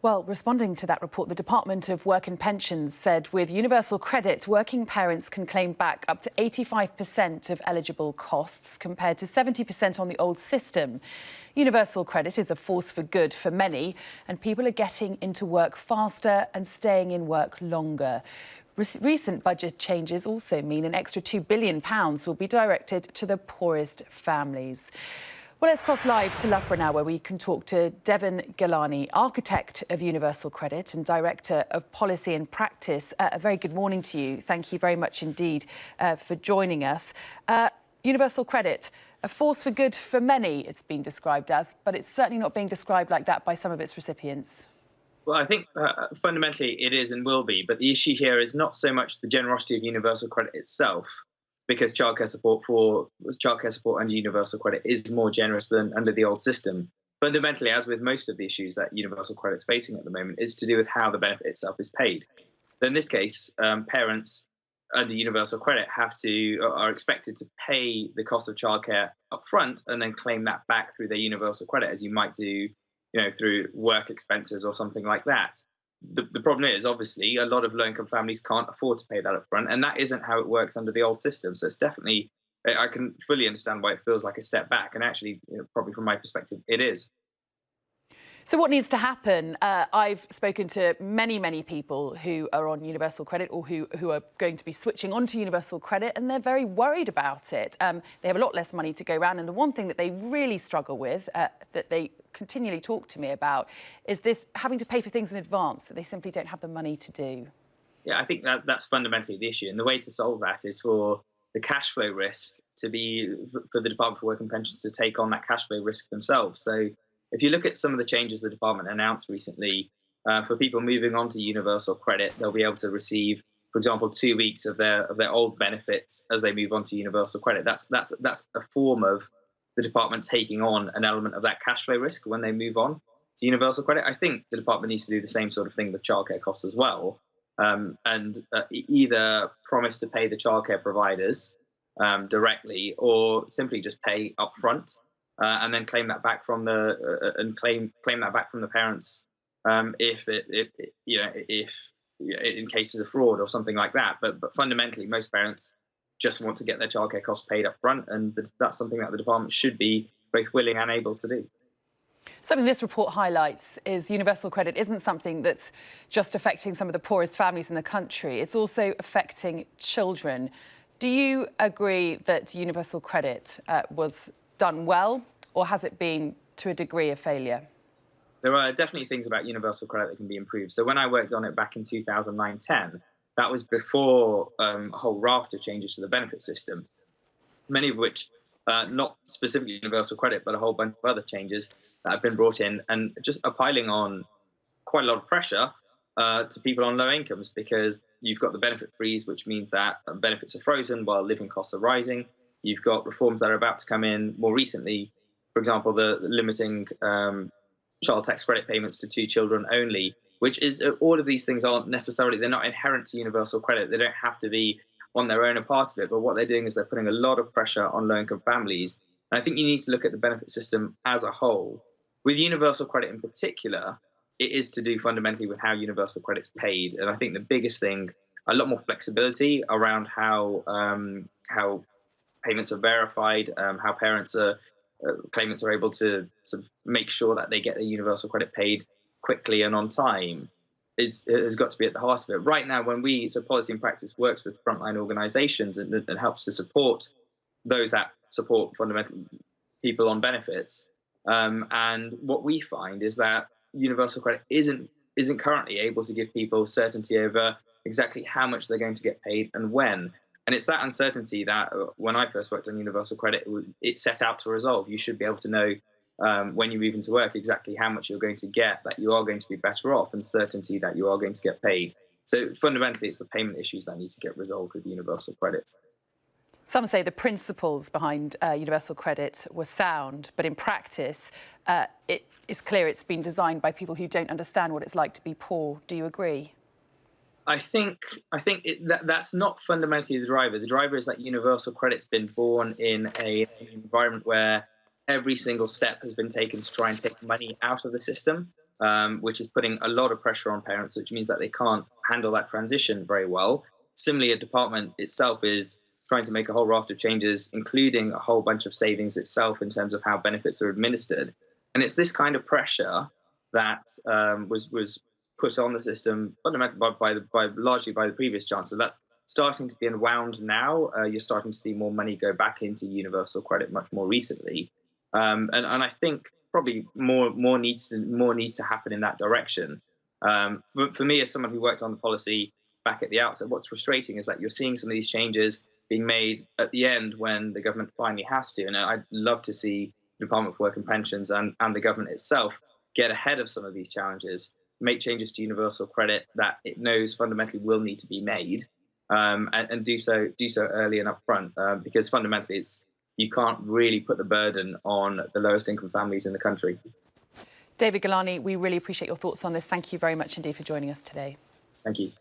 Well, responding to that report, the Department of Work and Pensions said with universal credit, working parents can claim back up to 85% of eligible costs compared to 70% on the old system. Universal credit is a force for good for many, and people are getting into work faster and staying in work longer. Recent budget changes also mean an extra £2 billion will be directed to the poorest families. Well, let's cross live to Loughborough now, where we can talk to Deven Ghelani, architect of Universal Credit and director of policy and practice. A very good morning to you. Thank you very much indeed for joining us. Universal Credit, a force for good for many, it's been described as, but it's certainly not being described like that by some of its recipients. Well, I think fundamentally it is and will be, but the issue here is not so much the generosity of universal credit itself, because childcare support under universal credit is more generous than under the old system. Fundamentally, as with most of the issues that universal credit is facing at the moment, is to do with how the benefit itself is paid. So in this case, parents under universal credit are expected to pay the cost of childcare up front and then claim that back through their universal credit, as you might do, through work expenses or something like that. The problem is, obviously, a lot of low-income families can't afford to pay that up front, and that isn't how it works under the old system. So it's definitely, I can fully understand why it feels like a step back, and actually, probably from my perspective, it is. So what needs to happen? I've spoken to many people who are on universal credit or who are going to be switching onto universal credit, and they're very worried about it. They have a lot less money to go around, and the one thing that they really struggle with, that they continually talk to me about, is this having to pay for things in advance that they simply don't have the money to do. Yeah, I think that's fundamentally the issue, and the way to solve that is for the cash flow risk for the Department for Work and Pensions to take on that cash flow risk themselves. So if you look at some of the changes the department announced recently, for people moving on to universal credit, they'll be able to receive, for example, 2 weeks of their old benefits as they move on to universal credit. That's a form of the department taking on an element of that cash flow risk when they move on to universal credit. I think the department needs to do the same sort of thing with childcare costs as well, and either promise to pay the childcare providers directly, or simply just pay upfront. And then claim that back from claim that back from the parents if in cases of fraud or something like that. But fundamentally, most parents just want to get their childcare costs paid up front, and that's something that the department should be both willing and able to do. Something this report highlights is universal credit isn't something that's just affecting some of the poorest families in the country. It's also affecting children. Do you agree that universal credit was done well, or has it been, to a degree, a failure? There are definitely things about universal credit that can be improved. So when I worked on it back in 2009-10, that was before a whole raft of changes to the benefit system, many of which, not specifically universal credit, but a whole bunch of other changes that have been brought in and just are piling on quite a lot of pressure to people on low incomes, because you've got the benefit freeze, which means that benefits are frozen while living costs are rising. You've got reforms that are about to come in more recently, for example, the limiting child tax credit payments to 2 children only, which is, all of these things aren't necessarily, they're not inherent to universal credit. They don't have to be on their own a part of it, but what they're doing is they're putting a lot of pressure on low-income families. And I think you need to look at the benefit system as a whole. With universal credit in particular, it is to do fundamentally with how universal credit's paid. And I think the biggest thing, a lot more flexibility around how payments are verified, how claimants are able to sort of make sure that they get their universal credit paid quickly and on time, has got to be at the heart of it. Right now, so Policy and Practice works with frontline organisations and helps to support those that support fundamental people on benefits. And what we find is that universal credit isn't currently able to give people certainty over exactly how much they're going to get paid and when. And it's that uncertainty that, when I first worked on universal credit, it set out to resolve. You should be able to know when you move into work exactly how much you're going to get, that you are going to be better off, and certainty that you are going to get paid. So fundamentally, it's the payment issues that need to get resolved with universal credit. Some say the principles behind universal credit were sound, but in practice, it is clear it's been designed by people who don't understand what it's like to be poor. Do you agree? I think that's not fundamentally the driver. The driver is that universal credit's been born in an environment where every single step has been taken to try and take money out of the system. which is putting a lot of pressure on parents, which means that they can't handle that transition very well. Similarly, a department itself is trying to make a whole raft of changes, including a whole bunch of savings itself in terms of how benefits are administered. And it's this kind of pressure that was put on the system fundamentally largely by the previous chancellor. That's starting to be unwound now. You're starting to see more money go back into universal credit much more recently, and I think probably more needs to happen in that direction. For me, as someone who worked on the policy back at the outset, what's frustrating is that you're seeing some of these changes being made at the end when the government finally has to. And I'd love to see the Department for Work and Pensions and the government itself get ahead of some of these challenges, make changes to universal credit that it knows fundamentally will need to be made, and do so early and upfront, because fundamentally you can't really put the burden on the lowest income families in the country. Deven Ghelani, we really appreciate your thoughts on this. Thank you very much indeed for joining us today. Thank you.